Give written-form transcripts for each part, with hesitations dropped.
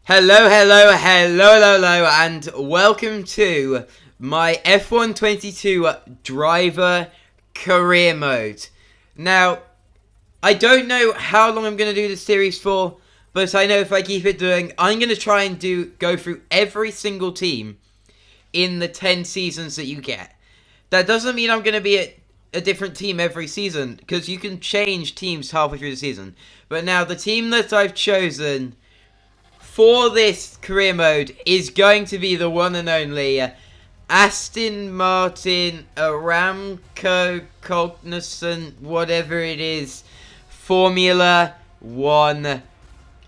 Hello, hello, hello, hello, hello, and welcome to my F1-22 driver career mode. Now, I don't know how long I'm going to do this series for, but I know if I keep it doing, I'm going to try and go through every single team in the 10 seasons that you get. That doesn't mean I'm going to be a different team every season, because you can change teams halfway through the season. But now, the team that I've chosen for this career mode is going to be the one and only Aston Martin, Aramco, Cognizant, whatever it is, Formula 1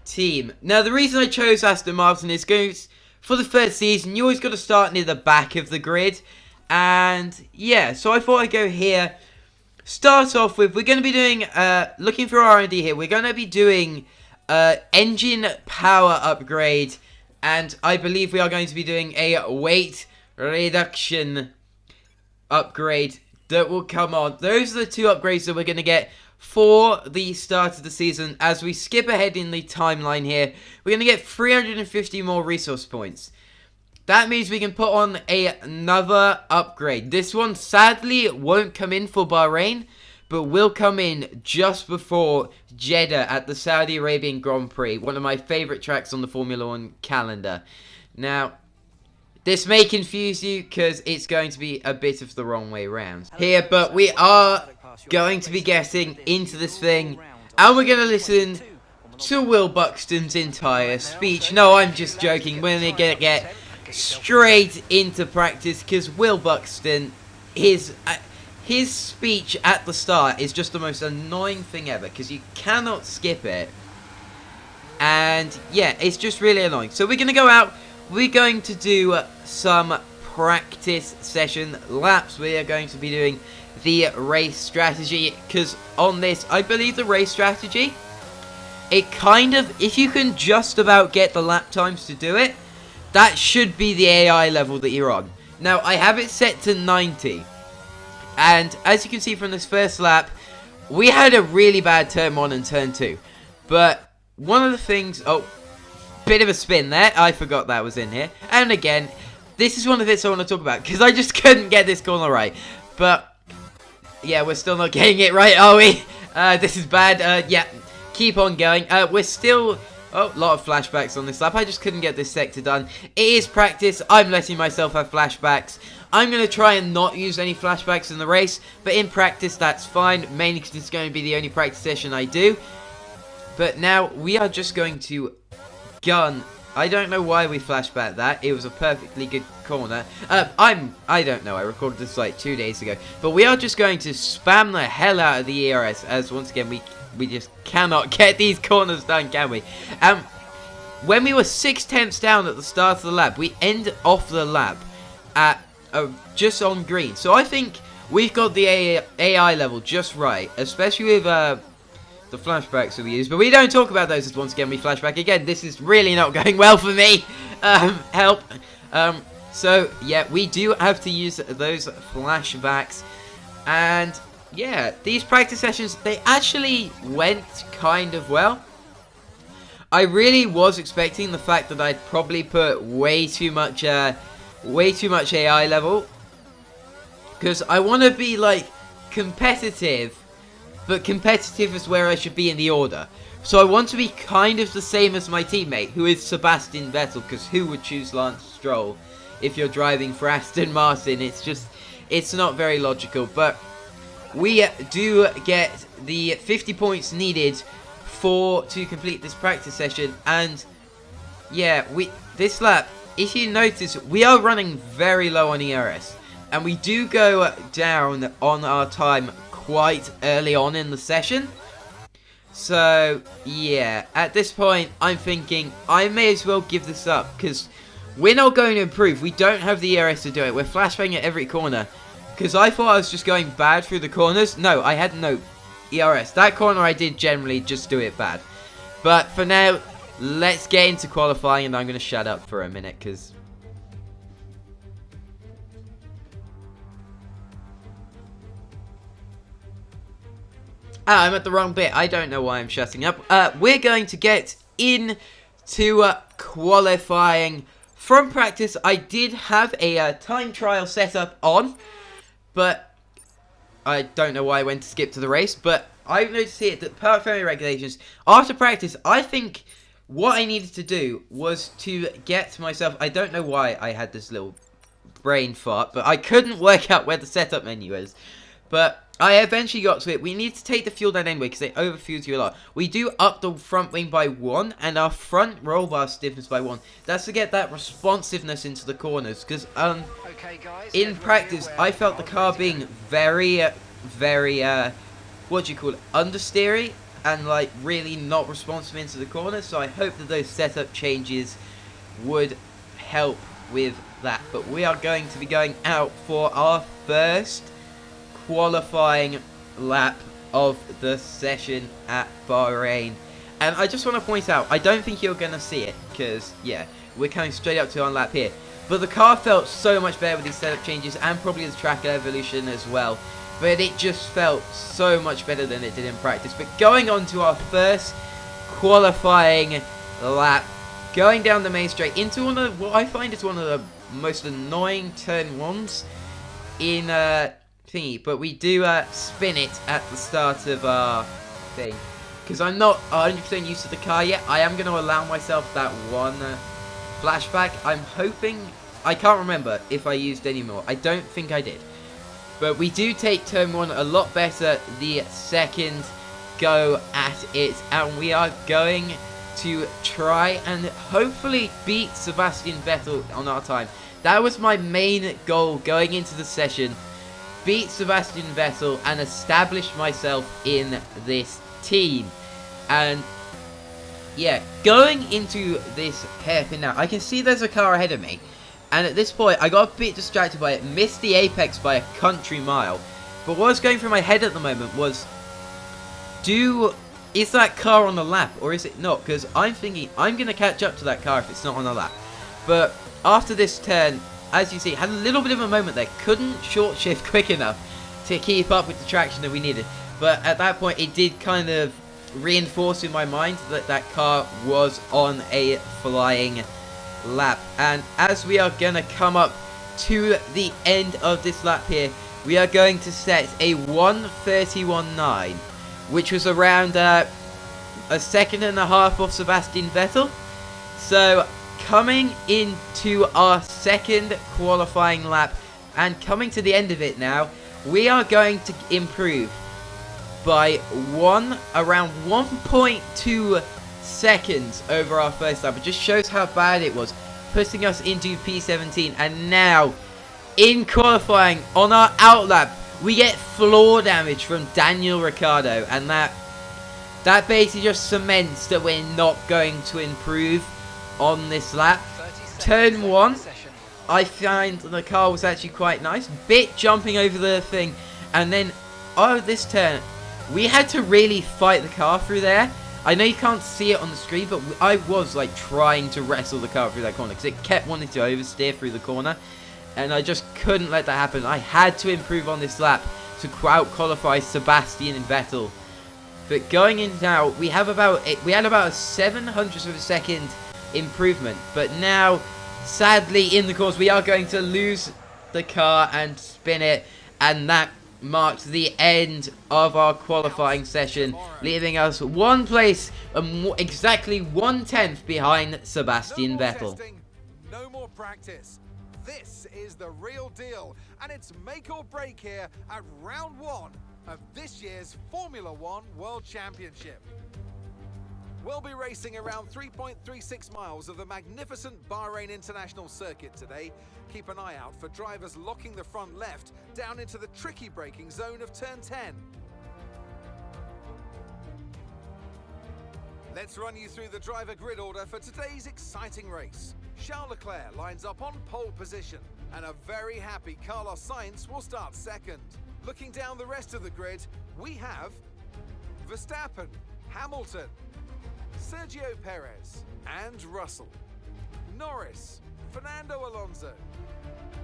team. Now, the reason I chose Aston Martin is because for the first season, you always got to start near the back of the grid. And yeah, so I thought I'd go here. Start off with, we're going to be doing, looking for R&D here, we're going to be doing engine power upgrade, and I believe we are going to be doing a weight reduction upgrade that will come on. Those are the two upgrades that we're going to get for the start of the season. As we skip ahead in the timeline here, we're going to get 350 more resource points. That means we can put on another upgrade. This one sadly won't come in for Bahrain, but will come in just before Jeddah at the Saudi Arabian Grand Prix, one of my favourite tracks on the Formula 1 calendar. Now, this may confuse you because it's going to be a bit of the wrong way round here, but we are going to be getting into this thing, and we're going to listen to Will Buxton's entire speech. No, I'm just joking. We're going to get straight into practice because Will Buxton, his speech at the start is just the most annoying thing ever because you cannot skip it. And yeah, it's just really annoying. So we're going to go out. We're going to do some practice session laps. We are going to be doing the race strategy because on this, I believe the race strategy, it kind of, if you can just about get the lap times to do it, that should be the AI level that you're on. Now, I have it set to 90. And as you can see from this first lap, we had a really bad turn 1 and turn 2. But one of the things... Oh, bit of a spin there. I forgot that was in here. And again, this is one of the bits I want to talk about, because I just couldn't get this corner right. But, yeah, we're still not getting it right, are we? This is bad. Yeah, keep on going. We're still... Oh, a lot of flashbacks on this lap. I just couldn't get this sector done. It is practice. I'm letting myself have flashbacks. I'm going to try and not use any flashbacks in the race, but in practice that's fine, mainly because it's going to be the only practice session I do. But now we are just going to gun. I don't know why we flashback that. It was a perfectly good corner. I don't know. I recorded this like 2 days ago. But we are just going to spam the hell out of the ERS, as once again we just cannot get these corners done, can we? When we were 6/10 down at the start of the lap, we end off the lap at just on green. So I think we've got the AI level just right, especially with the flashbacks that we use. But we don't talk about those as once again we flashback again. This is really not going well for me. Help. So yeah, we do have to use those flashbacks. And yeah, these practice sessions, they actually went kind of well. I really was expecting the fact that I'd probably put way too much AI level, because I want to be like competitive, but competitive is where I should be in the order. So I want to be kind of the same as my teammate, who is Sebastian Vettel, because who would choose Lance Stroll if you're driving for Aston Martin? It's not very logical. But we do get the 50 points needed to complete this practice session. And yeah, this lap, if you notice, we are running very low on ERS, and we do go down on our time quite early on in the session. So yeah, at this point I'm thinking I may as well give this up, because we're not going to improve. We don't have the ERS to do it. We're flashbanging at every corner, because I thought I was just going bad through the corners. No, I had no ERS. That corner I did generally just do it bad. But for now, let's get into qualifying, and I'm going to shut up for a minute, because... I'm at the wrong bit. I don't know why I'm shutting up. We're going to get into qualifying from practice. I did have a time trial set up on, but I don't know why I went to skip to the race. But I noticed here that per family regulations, after practice, I think what I needed to do was to get myself, I don't know why I had this little brain fart, but I couldn't work out where the setup menu is. But I eventually got to it. We need to take the fuel down anyway, because they overfuels you a lot. We do up the front wing by 1, and our front roll bar stiffness by 1. That's to get that responsiveness into the corners, because okay, guys, in practice, I felt the car being very, what do you call it, understeery, and like really not responsive into the corners. So I hope that those setup changes would help with that. But we are going to be going out for our first qualifying lap of the session at Bahrain. And I just want to point out, I don't think you're going to see it, because yeah, we're coming straight up to our lap here, but the car felt so much better with these setup changes, and probably the track evolution as well. But it just felt so much better than it did in practice. But going on to our first qualifying lap, going down the main straight into one of what I find is one of the most annoying turn 1s in thingy. But we do spin it at the start of our thing, because I'm not 100% used to the car yet. I am going to allow myself that one flashback. I'm hoping, I can't remember if I used any more. I don't think I did. But we do take turn 1 a lot better the second go at it, and we are going to try and hopefully beat Sebastian Vettel on our time. That was my main goal going into the session. Beat Sebastian Vettel and establish myself in this team. And yeah, going into this hairpin now, I can see there's a car ahead of me. And at this point, I got a bit distracted by it, missed the apex by a country mile. But what was going through my head at the moment was, is that car on the lap, or is it not? Because I'm thinking, I'm going to catch up to that car if it's not on the lap. But after this turn, as you see, had a little bit of a moment there. Couldn't short shift quick enough to keep up with the traction that we needed. But at that point, it did kind of reinforce in my mind that that car was on a flying lap. And as we are going to come up to the end of this lap here, we are going to set a 1:31.9, which was around a second and a half off Sebastian Vettel. So coming into our second qualifying lap and coming to the end of it now, we are going to improve by around 1.2 seconds over our first lap. It just shows how bad it was, putting us into P17. And now in qualifying on our outlap, we get floor damage from Daniel Ricciardo, and that basically just cements that we're not going to improve on this lap. Turn 1, I find the car was actually quite nice, bit jumping over the thing, and then this turn we had to really fight the car through there. I know you can't see it on the screen, but I was like trying to wrestle the car through that corner because it kept wanting to oversteer through the corner, and I just couldn't let that happen. I had to improve on this lap to out-qualify Sebastian Vettel. But going in now, we had about a 700th of a second improvement. But now, sadly, in the course, we are going to lose the car and spin it, and that marked the end of our qualifying session, leaving us one place and exactly 1/10 behind Sebastian Vettel. Testing, no more practice. This is the real deal, and it's make or break here at round 1 of this year's Formula One World Championship. We'll be racing around 3.36 miles of the magnificent Bahrain International Circuit today. Keep an eye out for drivers locking the front left down into the tricky braking zone of turn 10. Let's run you through the driver grid order for today's exciting race. Charles Leclerc lines up on pole position, and a very happy Carlos Sainz will start second. Looking down the rest of the grid, we have Verstappen, Hamilton, Sergio Perez and Russell, Norris, Fernando Alonso,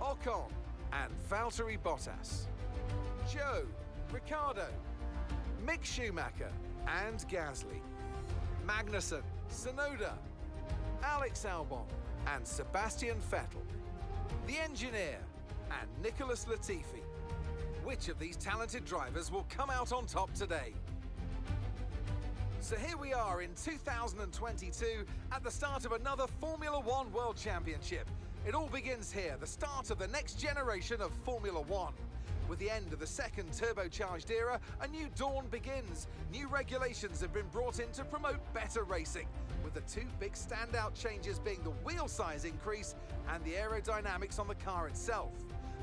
Ocon and Valtteri Bottas, Joe, Ricciardo, Mick Schumacher and Gasly, Magnussen, Tsunoda, Alex Albon and Sebastian Vettel. The engineer and Nicholas Latifi. Which of these talented drivers will come out on top today? So here we are in 2022 at the start of another Formula One World Championship. It all begins here, the start of the next generation of Formula One. With the end of the second turbocharged era, a new dawn begins. New regulations have been brought in to promote better racing, with the two big standout changes being the wheel size increase and the aerodynamics on the car itself.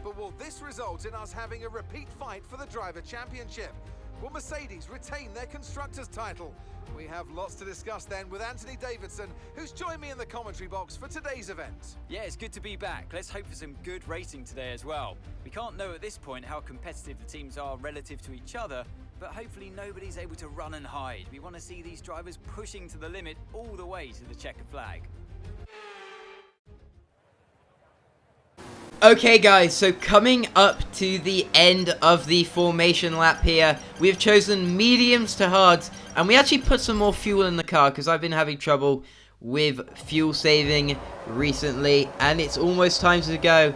But will this result in us having a repeat fight for the Driver Championship? Will Mercedes retain their Constructors' title? We have lots to discuss then with Anthony Davidson, who's joined me in the commentary box for today's event. Yeah, it's good to be back. Let's hope for some good racing today as well. We can't know at this point how competitive the teams are relative to each other, but hopefully nobody's able to run and hide. We want to see these drivers pushing to the limit all the way to the checkered flag. Okay guys, so coming up to the end of the formation lap here, we've chosen mediums to hards, and we actually put some more fuel in the car because I've been having trouble with fuel saving recently, and it's almost time to go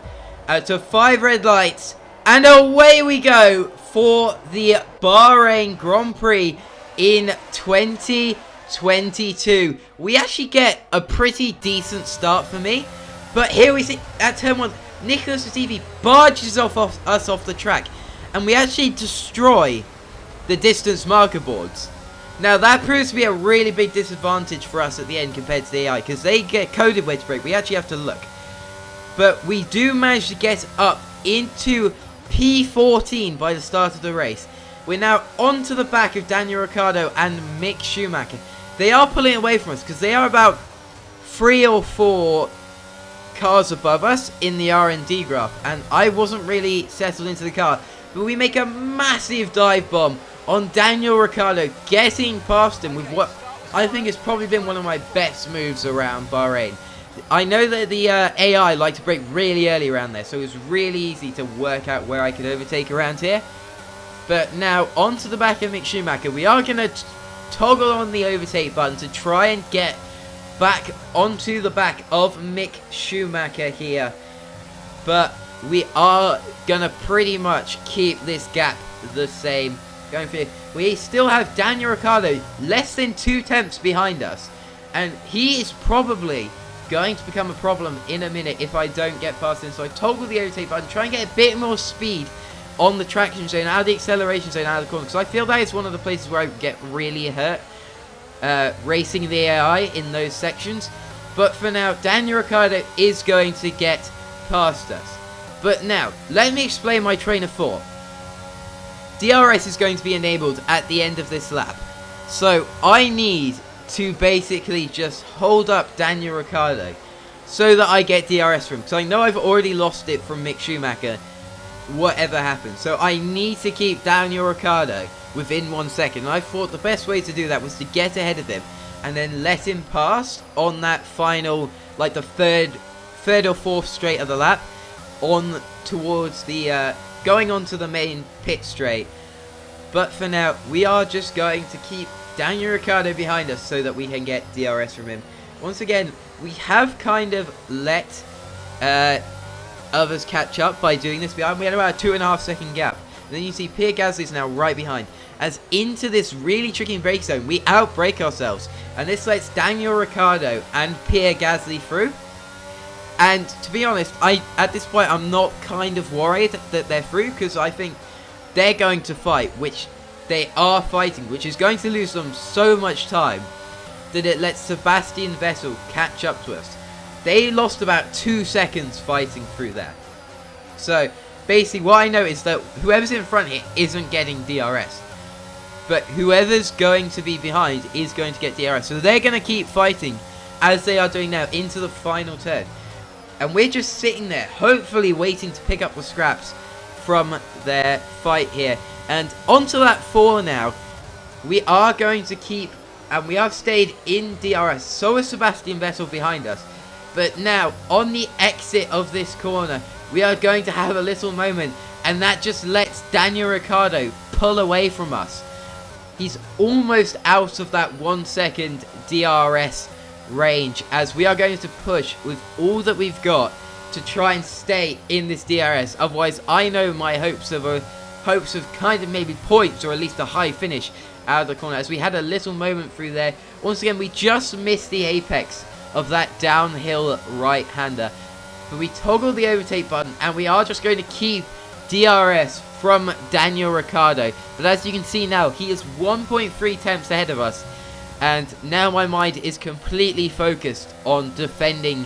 to 5 red lights, and away we go for the Bahrain Grand Prix in 2022. We actually get a pretty decent start for me, but here we see at turn 1, Nicholas Latifi barges us off the track, and we actually destroy the distance marker boards. Now that proves to be a really big disadvantage for us at the end compared to the AI, because they get coded where to brake. We actually have to look, but we do manage to get up into P14 by the start of the race. We're now onto the back of Daniel Ricciardo and Mick Schumacher. They are pulling away from us because they are about 3 or 4 cars above us in the R&D graph, and I wasn't really settled into the car, but we make a massive dive bomb on Daniel Ricciardo, getting past him with what I think has probably been one of my best moves around Bahrain. I know that the AI like to brake really early around there, so it was really easy to work out where I could overtake around here. But now onto the back of Mick Schumacher, we are going to toggle on the overtake button to try and get back onto the back of Mick Schumacher here, but we are gonna pretty much keep this gap the same going through. We still have Daniel Ricciardo less than 2 tenths behind us, and he is probably going to become a problem in a minute if I don't get past him. So I toggle the overtake button, try and get a bit more speed on the traction zone, out of the acceleration zone, out of the corner, because I feel that is one of the places where I get really hurt racing the AI in those sections. But for now, Daniel Ricciardo is going to get past us. But now, let me explain my train of thought. DRS is going to be enabled at the end of this lap, so I need to basically just hold up Daniel Ricciardo so that I get DRS from him, because I know I've already lost it from Mick Schumacher, whatever happens. So I need to keep Daniel Ricciardo within 1 second. And I thought the best way to do that was to get ahead of him and then let him pass on that final, like the third or fourth straight of the lap, on towards the going onto the main pit straight. But for now, we are just going to keep Daniel Ricciardo behind us so that we can get DRS from him. Once again, we have kind of let others catch up by doing this behind. We had about a 2.5 second gap. And then you see Pierre Gasly's now right behind. As into this really tricky brake zone, we outbrake ourselves. And this lets Daniel Ricciardo and Pierre Gasly through. And to be honest, at this point, I'm not kind of worried that they're through, because I think they're going to fight, which they are fighting, which is going to lose them so much time that it lets Sebastian Vettel catch up to us. They lost about 2 seconds fighting through there. So basically what I know is that whoever's in front here isn't getting DRS, but whoever's going to be behind is going to get DRS. So they're going to keep fighting as they are doing now into the final turn. And we're just sitting there, hopefully waiting to pick up the scraps from their fight here. And onto that 4 now. We are going to keep, and we have stayed in DRS. So is Sebastian Vettel behind us. But now, on the exit of this corner, we are going to have a little moment. And that just lets Daniel Ricciardo pull away from us. He's almost out of that 1 second DRS range, as we are going to push with all that we've got to try and stay in this DRS. Otherwise, I know my hopes of kind of maybe points or at least a high finish out of the corner, as we had a little moment through there. Once again, we just missed the apex of that downhill right-hander, but we toggle the overtake button and we are just going to keep DRS from Daniel Ricciardo. But as you can see now, he is 1.3 tenths ahead of us, and now my mind is completely focused on defending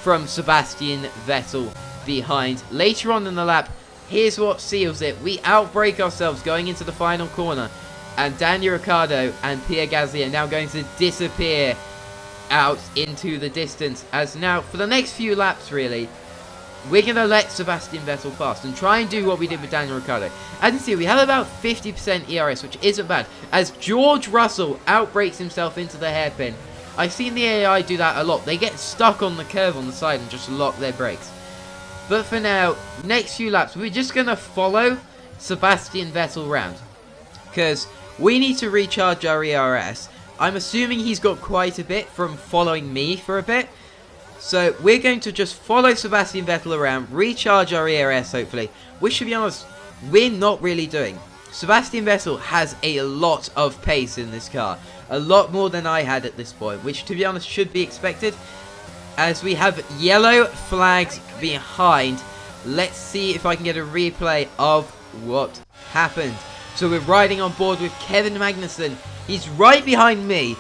from Sebastian Vettel behind. Later on in the lap, here's what seals it. We outbrake ourselves going into the final corner, and Daniel Ricciardo and Pierre Gasly are now going to disappear out into the distance. As now, for the next few laps really, we're going to let Sebastian Vettel pass and try and do what we did with Daniel Ricciardo. As you can see, we have about 50% ERS, which isn't bad, as George Russell outbrakes himself into the hairpin. I've seen the AI do that a lot. They get stuck on the curve on the side and just lock their brakes. But for now, next few laps, we're just going to follow Sebastian Vettel round, because we need to recharge our ERS. I'm assuming he's got quite a bit from following me for a bit. So we're going to just follow Sebastian Vettel around, recharge our ERS hopefully, which, to be honest, we're not really doing. Sebastian Vettel has a lot of pace in this car. A lot more than I had at this point, which, to be honest, should be expected. As we have yellow flags behind, let's see if I can get a replay of what happened. So we're riding on board with Kevin Magnussen. He's right behind me,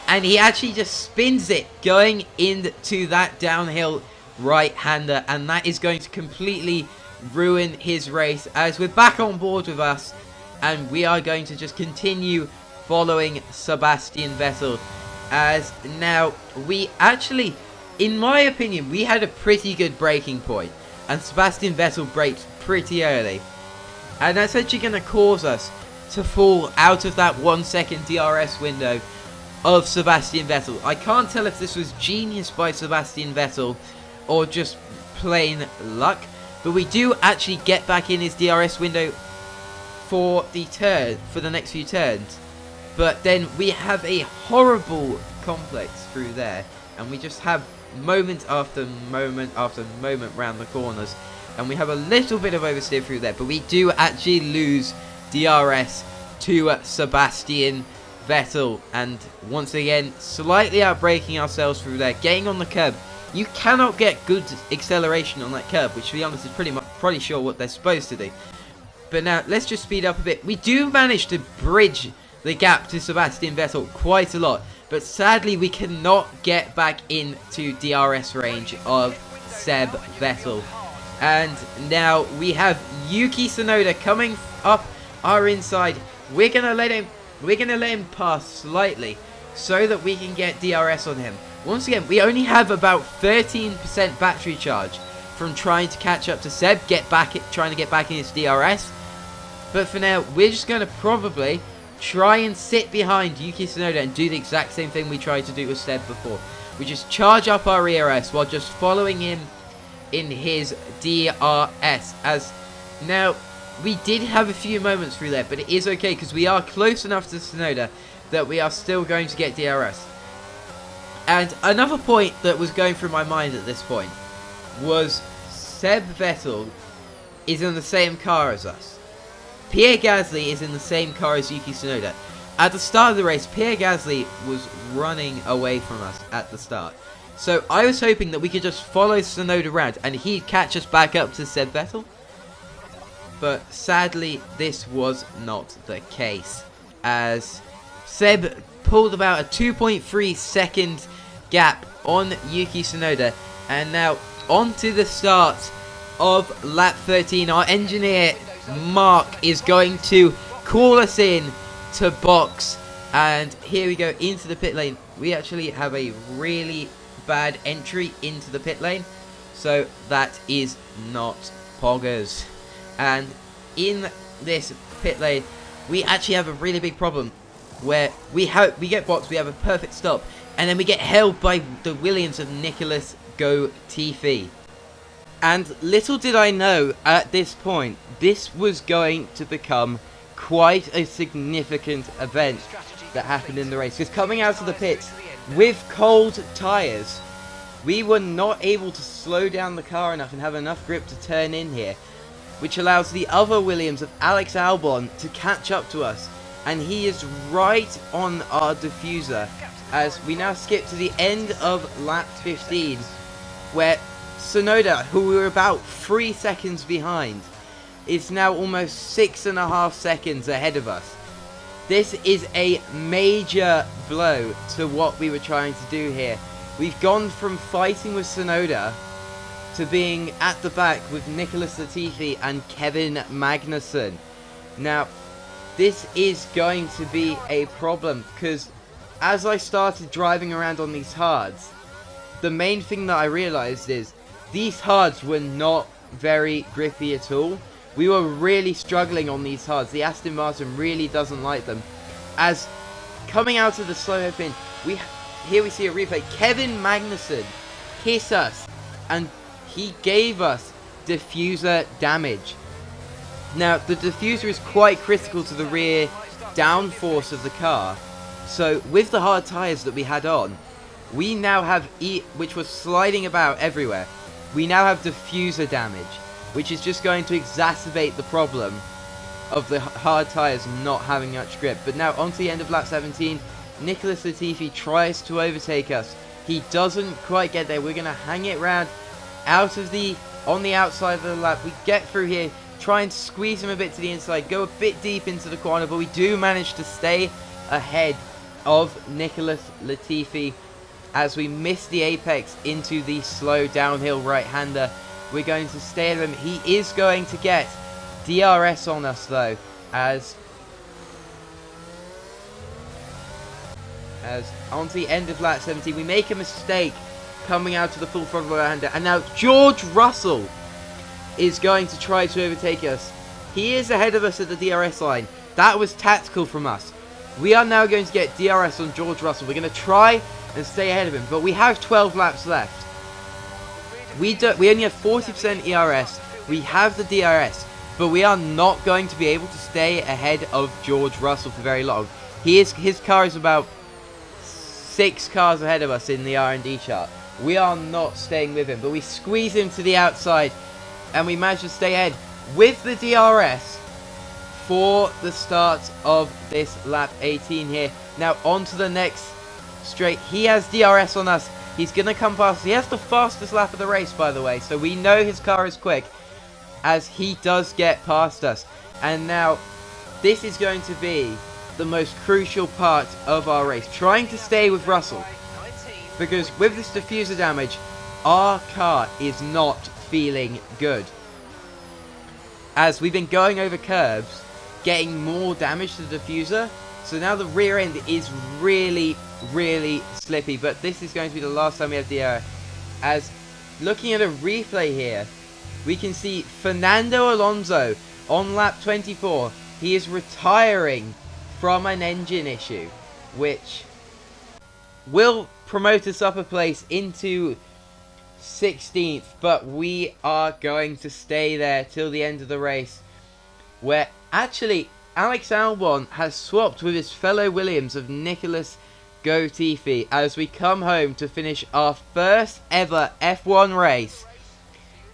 and he actually just spins it going into that downhill right-hander, and that is going to completely ruin his race, as we're back on board with us, and we are going to just continue following Sebastian Vettel. As now, we actually, in my opinion, we had a pretty good braking point, and Sebastian Vettel braked pretty early, and that's actually going to cause us to fall out of that 1 second DRS window of Sebastian Vettel. I can't tell if this was genius by Sebastian Vettel or just plain luck, but we do actually get back in his DRS window for the next few turns. But then we have a horrible complex through there, and we just have moment after moment after moment round the corners, and we have a little bit of oversteer through there, but we do actually lose DRS to Sebastian Vettel, and once again slightly outbraking ourselves through there, getting on the curb. You cannot get good acceleration on that curb, which, to be honest, is pretty sure what they're supposed to do. But now let's just speed up a bit. We do manage to bridge the gap to Sebastian Vettel quite a lot, but sadly we cannot get back into DRS range of Seb Vettel. And now we have Yuki Tsunoda coming up our inside. We're gonna let him pass slightly so that we can get DRS on him. Once again, we only have about 13% battery charge from trying to catch up to Seb, trying to get back in his DRS. But for now, we're just going to probably try and sit behind Yuki Tsunoda and do the exact same thing we tried to do with Seb before. We just charge up our ERS while just following him in his DRS. As now, we did have a few moments through there, but it is okay because we are close enough to Tsunoda that we are still going to get DRS. And another point that was going through my mind at this point was Seb Vettel is in the same car as us. Pierre Gasly is in the same car as Yuki Tsunoda. At the start of the race, Pierre Gasly was running away from us at the start. So I was hoping that we could just follow Tsunoda around and he'd catch us back up to Seb Vettel. But sadly, this was not the case, as Seb pulled about a 2.3 second gap on Yuki Tsunoda. And now on to the start of lap 13. Our engineer Mark is going to call us in to box, and here we go into the pit lane. We actually have a really bad entry into the pit lane, so that is not poggers. And in this pit lane, we actually have a really big problem where we get boxed, we have a perfect stop, and then we get held by the Williams of Nicholas Latifi. And little did I know at this point, this was going to become quite a significant event that happened in the race. Because coming out of the pits, with cold tyres, we were not able to slow down the car enough and have enough grip to turn in here, which allows the other Williams of Alex Albon to catch up to us, and he is right on our diffuser as we now skip to the end of lap 15, where Tsunoda, who we were about 3 seconds behind, is now almost 6.5 seconds ahead of us. This is a major blow to what we were trying to do here. We've gone from fighting with Tsunoda to being at the back with Nicholas Latifi and Kevin Magnussen. Now, this is going to be a problem because as I started driving around on these hards, the main thing that I realized is these hards were not very grippy at all. We were really struggling on these hards. The Aston Martin really doesn't like them. As coming out of the slow hairpin, here we see a replay. Kevin Magnussen hit us, and he gave us diffuser damage. Now, the diffuser is quite critical to the rear downforce of the car. So, with the hard tyres that we had on, we now have, which was sliding about everywhere, we now have diffuser damage, which is just going to exacerbate the problem of the hard tyres not having much grip. But now, onto the end of lap 17, Nicholas Latifi tries to overtake us. He doesn't quite get there. We're going to hang it round on the outside of the lap. We get through here, try and squeeze him a bit to the inside, go a bit deep into the corner, but we do manage to stay ahead of Nicholas Latifi as we miss the apex into the slow downhill right-hander. We're going to stay at him. He is going to get DRS on us though, as on to the end of lap 17, we make a mistake coming out to the full throttle right-hander, and now George Russell is going to try to overtake us. He is ahead of us at the DRS line. That was tactical from us. We are now going to get DRS on George Russell. We're going to try and stay ahead of him, but we have 12 laps left. We only have 40% ERS. We have the DRS, but we are not going to be able to stay ahead of George Russell for very long. His car is about 6 cars ahead of us in the R&D chart. We are not staying with him, but we squeeze him to the outside, and we manage to stay ahead with the DRS for the start of this lap 18 here. Now on to the next straight. He has DRS on us. He's going to come past. He has the fastest lap of the race, by the way, so we know his car is quick as he does get past us. And now this is going to be the most crucial part of our race, trying to stay with Russell, because with this diffuser damage, our car is not feeling good. As we've been going over curbs, getting more damage to the diffuser, so now the rear end is really slippy. But this is going to be the last time we have the error. As looking at a replay here, we can see Fernando Alonso on lap 24. He is retiring from an engine issue, which will promote us up a place into 16th, but we are going to stay there till the end of the race, where actually Alex Albon has swapped with his fellow Williams of Nicholas Latifi as we come home to finish our first ever F1 race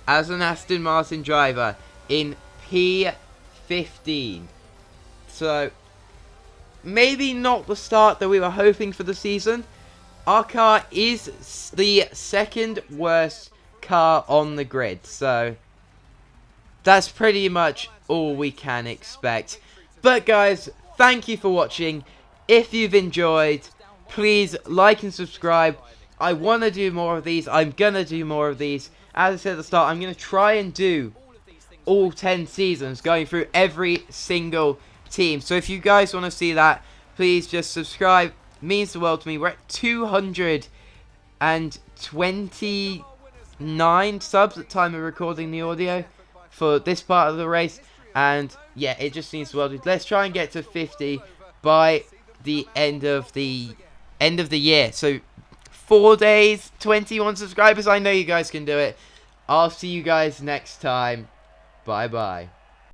as an Aston Martin driver in P15. So maybe not the start that we were hoping for the season. Our car is the second worst car on the grid, so that's pretty much all we can expect. But guys, thank you for watching. If you've enjoyed, please like and subscribe. I want to do more of these. I'm going to do more of these. As I said at the start, I'm going to try and do all 10 seasons, going through every single team. So if you guys want to see that, please just subscribe. It means the world to me. We're at 229 subs at the time of recording the audio for this part of the race. And yeah, it just means the world. Let's try and get to 50 by the end of the year. So 4 days, 21 subscribers. I know you guys can do it. I'll see you guys next time. Bye bye.